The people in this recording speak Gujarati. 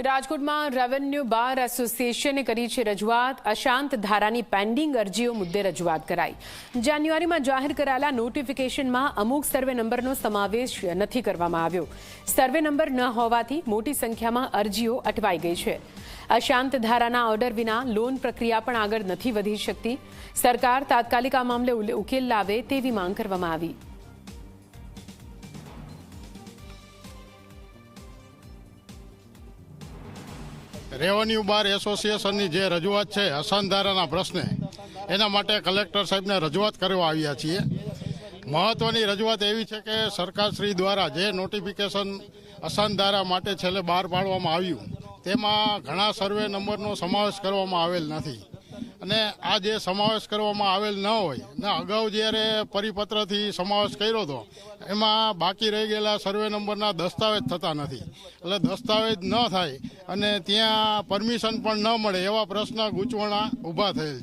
રાજકોટમાં રેવન્યુ બાર એસોસિએશને કરી છે રજૂઆત। અશાંત ધારાની પેન્ડિંગ અરજીઓ મુદ્દે રજૂઆત કરાઈ। જાન્યુઆરીમાં જાહેર કરાયેલા નોટિફિકેશનમાં અમુક સર્વે નંબરનો સમાવેશ નથી કરવામાં આવ્યો। સર્વે નંબર ન હોવાથી મોટી સંખ્યામાં અરજીઓ અટવાઈ ગઈ છે। અશાંત ધારાના ઓર્ડર વિના લોન પ્રક્રિયા પણ આગળ નથી વધી શકતી। સરકાર તાત્કાલિક આ મામલે ઉકેલ લાવે તેવી માંગ કરવામાં આવી। રેવન્યુ બાર એસોસિએશનની જે રજૂઆત છે અશાંત ધારાના પ્રશ્ને, એના માટે કલેક્ટર સાહેબને રજૂઆત કરવા આવ્યા છીએ। મહત્વની રજૂઆત એવી છે કે સરકારશ્રી દ્વારા જે નોટિફિકેશન અશાંત ધારા માટે છેલ્લે બહાર પાડવામાં આવ્યું, તેમાં ઘણા સર્વે નંબરનો સમાવેશ કરવામાં આવેલ નથી। અને આ જે સમાવેશ કરવામાં આવેલ ન હોય ને અગાઉ જ્યારે પરિપત્રથી સમાવેશ કર્યો હતો, એમાં બાકી રહી ગયેલા સર્વે નંબરના દસ્તાવેજ થતા નથી। એટલે દસ્તાવેજ ન થાય અને ત્યાં પરમિશન પણ ન મળે એવા પ્રશ્ન ગૂંચવણા ઊભા થયેલ છે।